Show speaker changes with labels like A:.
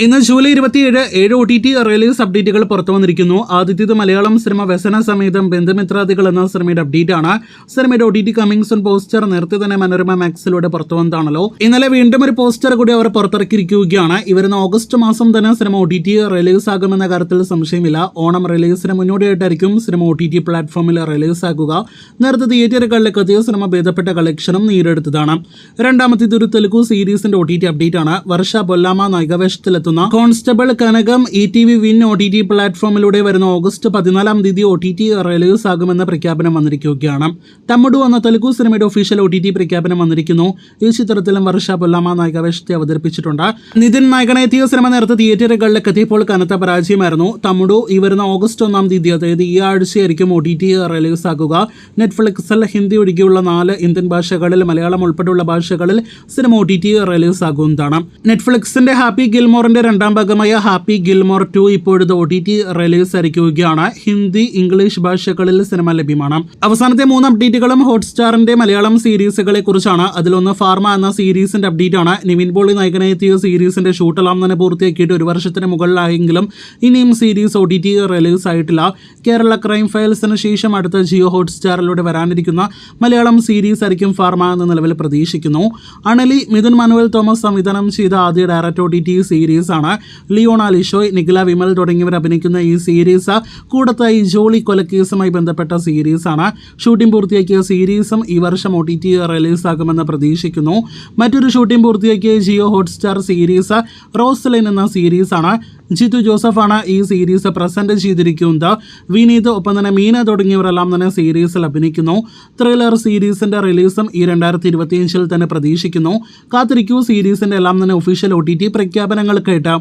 A: ഇന്ന് July 27 OTT release അപ്ഡേറ്റുകൾ പുറത്തു വന്നിരിക്കുന്നു. ആദ്യത്തേത് മലയാളം സിനിമ വ്യസന സമേതം ബന്ധുമിത്രാദികൾ എന്ന സിനിമയുടെ അപ്ഡേറ്റ് ആണ്. സിനിമയുടെ OTT കമ്മിങ് സൂൺ പോസ്റ്റർ നേരത്തെ തന്നെ മനോരമ മാക്സിലൂടെ പുറത്തു വന്നതാണല്ലോ. ഇന്നലെ വീണ്ടും ഒരു പോസ്റ്റർ കൂടി അവർ പുറത്തിറക്കിയിരിക്കുകയാണ്. ഈ വരുന്ന ഓഗസ്റ്റ് മാസം തന്നെ സിനിമ OTT റിലീസ് ആകുമെന്ന കാര്യത്തിൽ സംശയമില്ല. ഓണം റിലീസിന് മുന്നോടിയായിട്ടായിരിക്കും സിനിമ OTT പ്ലാറ്റ്ഫോമിൽ റിലീസ് ആകുക. നേരത്തെ തിയേറ്ററുകളിലേക്ക് എത്തിയ സിനിമ ഭേദപ്പെട്ട കളക്ഷനും നേടിയെടുത്തതാണ്. രണ്ടാമത്തേത് ഒരു തെലുഗു സീരീസിന്റെ OTT അപ്ഡേറ്റ് ആണ്. വർഷ ബൊല്ലാമ നായികവേഷത്തിൽ കോൺസ്റ്റബിൾ കനകം ETV വിൻ OTT പ്ലാറ്റ്ഫോമിലൂടെ വരുന്ന ഓഗസ്റ്റ് 14 തീയതി OTT റിലീസ് ആകുമെന്ന പ്രഖ്യാപനം വന്നിരിക്കുകയാണ്. തമ്മുടു എന്ന തെലുഗു സിനിമയുടെ ഒഫീഷ്യൽ OTT പ്രഖ്യാപനം വന്നിരിക്കുന്നു. ഈ ചിത്രത്തിലും വർഷ ബൊല്ലാമ നായികവേഷത്തെ അവതരിപ്പിച്ചിട്ടുണ്ട്. നിതിൻ നായകനെത്തിയ സിനിമ നേരത്തെ തിയേറ്ററുകളിലേക്ക് എത്തിയപ്പോൾ കനത്ത പരാജയമായിരുന്നു. തമ്മുടു ഈ വരുന്ന ഓഗസ്റ്റ് 1 തീയതി, അതായത് ഈ ആഴ്ചയായിരിക്കും OTT റിലീസ് ആകുക. നെറ്റ്ഫ്ലിക്സിൽ ഹിന്ദി ഒഴികെയുള്ള 4 ഇന്ത്യൻ ഭാഷകളിൽ, മലയാളം ഉൾപ്പെടെയുള്ള ഭാഷകളിൽ സിനിമ OTT റിലീസ് ആകുന്നതാണ്. നെറ്റ്ഫ്ലിക്സിന്റെ ഹാപ്പി ഗിൽമോറിന്റെ രണ്ടാം ഭാഗമായ ഹാപ്പി ഗിൽമോർ 2 ഇപ്പോഴത്തെ OTT റിലീസ് ആയിരിക്കുകയാണ്. ഹിന്ദി, ഇംഗ്ലീഷ് ഭാഷകളിൽ സിനിമ ലഭ്യമാണ്. അവസാനത്തെ 3 അപ്ഡേറ്റുകളും ഹോട്ട്സ്റ്റാറിന്റെ മലയാളം സീരീസുകളെ കുറിച്ചാണ്. അതിലൊന്ന് ഫാർമ എന്ന സീരീസിന്റെ അപ്ഡേറ്റ് ആണ്. നിവിൻ പോളി നായകനെത്തിയ സീരീസിന്റെ ഷൂട്ടെല്ലാം തന്നെ പൂർത്തിയാക്കിയിട്ട് 1 വർഷത്തിന് മുകളിലായെങ്കിലും ഇനിയും സീരീസ് OTT റിലീസ് ആയിട്ടില്ല. കേരള ക്രൈം ഫയൽസിന് ശേഷം അടുത്ത ജിയോ ഹോട്ട്സ്റ്റാറിലൂടെ വരാനിരിക്കുന്ന മലയാളം സീരീസ് ആയിരിക്കും ഫാർമ എന്ന് നിലവിൽ പ്രതീക്ഷിക്കുന്നു. അണലി മിഥുൻ മാനുവൽ തോമസ് സംവിധാനം ചെയ്ത ആദ്യ ഡയറക്റ്റ് OTT സീരീസ് ആണ്. ലിയോണ ലിഷോയ്, നിഖില വിമൽ തുടങ്ങിയവർ അഭിനയിക്കുന്ന ഈ സീരീസ് കൂടത്തായി ജോളി കൊലക്കേസുമായി ബന്ധപ്പെട്ട സീരീസ് ആണ്. ഷൂട്ടിംഗ് പൂർത്തിയാക്കിയ സീരീസും ഈ വർഷം OTT റിലീസ് ആകുമെന്ന് പ്രതീക്ഷിക്കുന്നു. മറ്റൊരു ഷൂട്ടിംഗ് പൂർത്തിയാക്കിയ ജിയോ ഹോട്ട്സ്റ്റാർ സീരീസ് റോസ്ലൈൻ എന്ന സീരീസ് ആണ്. ജിത്തു ജോസഫാണ് ഈ സീരീസ് പ്രസന്റ് ചെയ്തിരിക്കുന്നത്. വിനീത്, ഒപ്പം തന്നെ മീന തുടങ്ങിയവരെല്ലാം തന്നെ സീരീസിൽ അഭിനയിക്കുന്നു. ത്രില്ലർ സീരീസിന്റെ റിലീസും ഈ 2025 തന്നെ പ്രതീക്ഷിക്കുന്നു. കാത്തിരിക്കൂ, സീരീസിന്റെ എല്ലാം തന്നെ ഒഫീഷ്യൽ OTT പ്രഖ്യാപനങ്ങൾ കേട്ട്.